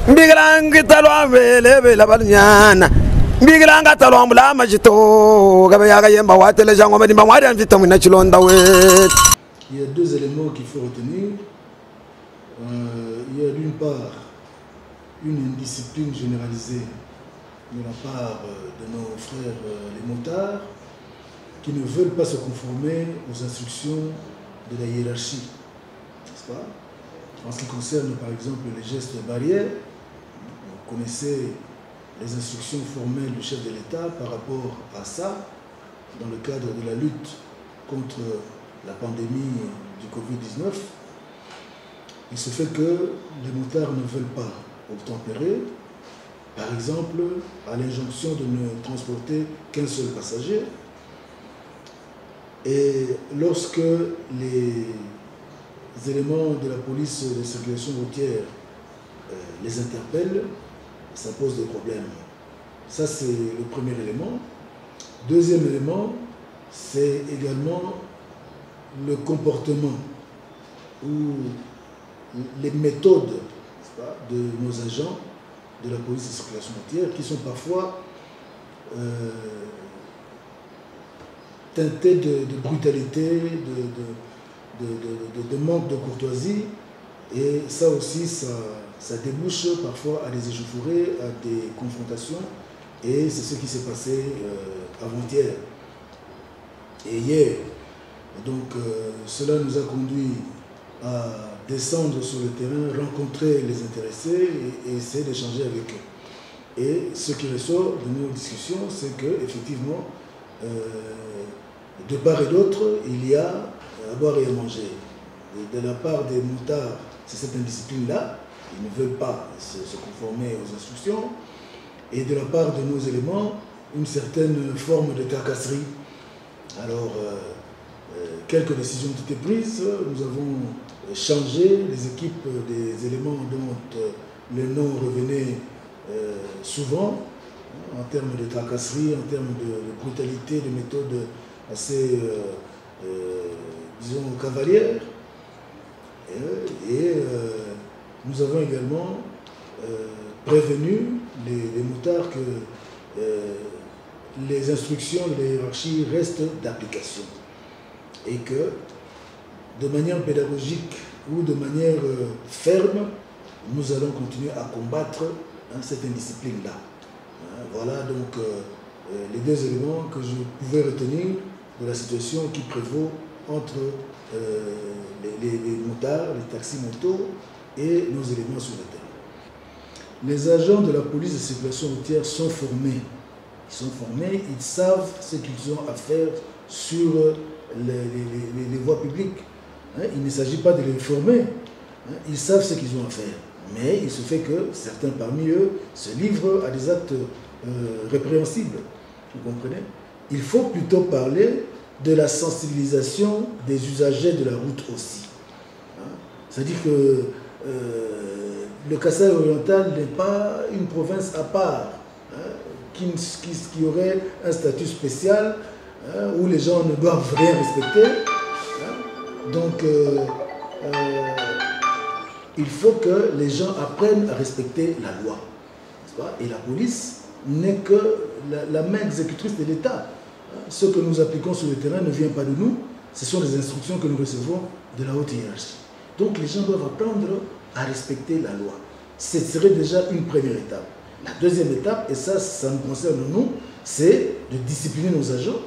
Biglang talwa vele la balnyana Biglang talwa mbula majito gabayaga yemba watele jango madi mbamwari anvito mina chilonda we. Il y a deux éléments qu'il faut retenir. Il y a d'une part une indiscipline généralisée de la part de nos frères les motards qui ne veulent pas se conformer aux instructions de la hiérarchie, n'est-ce pas? En ce qui concerne par exemple les gestes barrières, vous connaissez les instructions formelles du chef de l'État par rapport à ça, dans le cadre de la lutte contre la pandémie du Covid-19. Il se fait que les motards ne veulent pas obtempérer, par exemple à l'injonction de ne transporter qu'un seul passager. Et lorsque les éléments de la police de circulation routière les interpellent, ça pose des problèmes. Ça, c'est le premier élément. Deuxième élément, c'est également le comportement ou les méthodes de nos agents de la police de circulation routière qui sont parfois teintés de brutalité, de manque de courtoisie, et ça aussi, ça débouche parfois à des échauffourées, à des confrontations, et c'est ce qui s'est passé avant-hier et hier. Donc cela nous a conduit à descendre sur le terrain, rencontrer les intéressés et essayer d'échanger avec eux. Et ce qui ressort de nos discussions, c'est qu'effectivement, de part et d'autre, il y a à boire et à manger. Et de la part des motards, c'est cette indiscipline-là, ils ne veulent pas se conformer aux instructions. Et de la part de nos éléments, une certaine forme de tracasserie. Alors, quelques décisions ont été prises. Nous avons changé les équipes des éléments dont le nom revenait souvent, en termes de tracasserie, en termes de brutalité, de méthodes assez, disons, cavalières. Et nous avons également prévenu les motards que les instructions de la hiérarchie restent d'application et que de manière pédagogique ou de manière ferme, nous allons continuer à combattre cette indiscipline-là. Voilà donc les deux éléments que je pouvais retenir de la situation qui prévaut entre les motards, les taxis-motos et nos éléments sur le terrain. Les agents de la police de circulation routière sont formés. Ils sont formés, ils savent ce qu'ils ont à faire sur les voies publiques. Il ne s'agit pas de les former. Ils savent ce qu'ils ont à faire. Mais il se fait que certains parmi eux se livrent à des actes répréhensibles. Vous comprenez? Il faut plutôt parler de la sensibilisation des usagers de la route aussi. C'est-à-dire que le Kasaï oriental n'est pas une province à part, qui aurait un statut spécial, où les gens ne doivent rien respecter. Donc, il faut que les gens apprennent à respecter la loi. Et la police n'est que la main exécutrice de l'État. Ce que nous appliquons sur le terrain ne vient pas de nous, ce sont les instructions que nous recevons de la haute hiérarchie. Donc les gens doivent apprendre à respecter la loi. Ce serait déjà une première étape. La deuxième étape, et ça nous concerne nous, c'est de discipliner nos agents.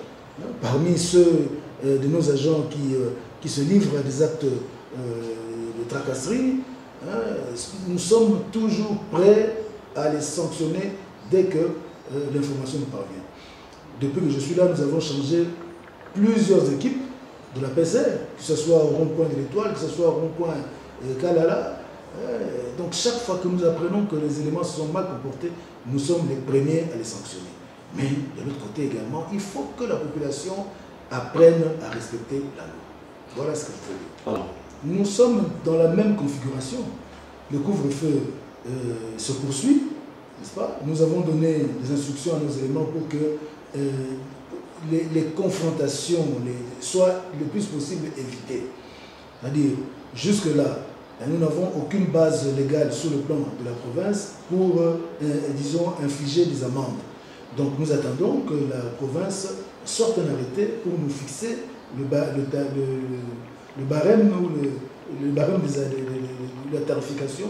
Parmi ceux de nos agents qui se livrent à des actes de tracasserie, nous sommes toujours prêts à les sanctionner dès que l'information nous parvient. Depuis que je suis là, nous avons changé plusieurs équipes de la PCR, que ce soit au rond-point de l'Étoile, que ce soit au rond-point Kalala. Donc chaque fois que nous apprenons que les éléments se sont mal comportés, nous sommes les premiers à les sanctionner. Mais de l'autre côté également, il faut que la population apprenne à respecter la loi. Voilà ce qu'il faut dire. Nous sommes dans la même configuration. Le couvre-feu se poursuit, n'est-ce pas? Nous avons donné des instructions à nos éléments pour que les confrontations soient le plus possible évitées. C'est-à-dire, jusque-là, nous n'avons aucune base légale sur le plan de la province pour, disons, infliger des amendes. Donc nous attendons que la province sorte un arrêté pour nous fixer le barème ou le barème de la tarification,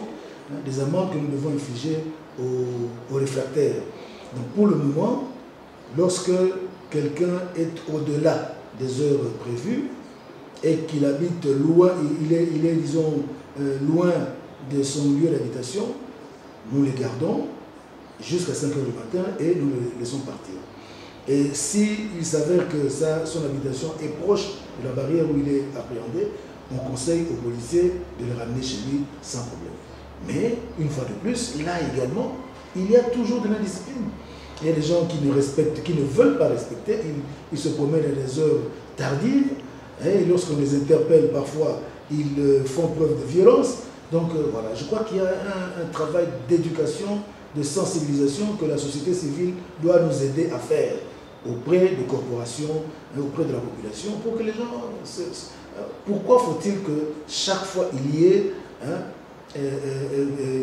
des amendes que nous devons infliger aux réfractaires. Donc pour le moment, lorsque quelqu'un est au-delà des heures prévues et qu'il habite loin, il est disons, loin de son lieu d'habitation, nous les gardons jusqu'à 5 h du matin et nous les laissons partir. Et s'il s'avère que son habitation est proche de la barrière où il est appréhendé, on conseille aux policiers de le ramener chez lui sans problème. Mais, une fois de plus, là également, il y a toujours de l'indiscipline. Il y a des gens qui ne respectent, qui ne veulent pas respecter, ils se promènent à des heures tardives, et lorsqu'on les interpelle parfois, ils font preuve de violence. Donc voilà, je crois qu'il y a un travail d'éducation, de sensibilisation que la société civile doit nous aider à faire auprès des corporations et auprès de la population pour que les gens... Pourquoi faut-il que chaque fois il y ait,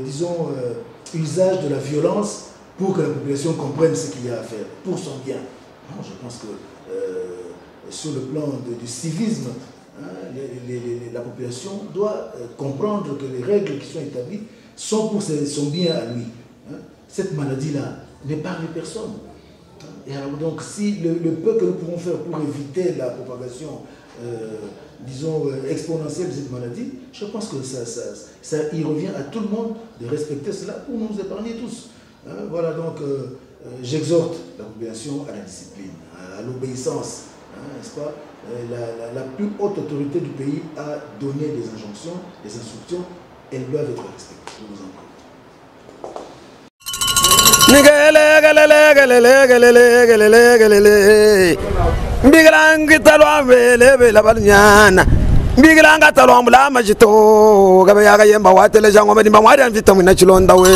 disons, usage de la violence pour que la population comprenne ce qu'il y a à faire, pour son bien? Non, je pense que sur le plan du civisme, la population doit comprendre que les règles qui sont établies sont pour son bien à lui. Cette maladie-là n'épargne personne. Et alors donc, si le peu que nous pouvons faire pour éviter la propagation, disons, exponentielle de cette maladie, je pense que il revient à tout le monde de respecter cela pour nous épargner tous. Voilà, donc j'exhorte la population à la discipline, à l'obéissance, n'est-ce pas? La plus haute autorité du pays a donné des injonctions, des instructions, elles doivent être respectées. Je vous en prie. Mbigilangi talwa vele vela balnyana mbigilanga talwa mbula majito gabe yaga yemba watele jango medimba mwari anvita mwina chilonda we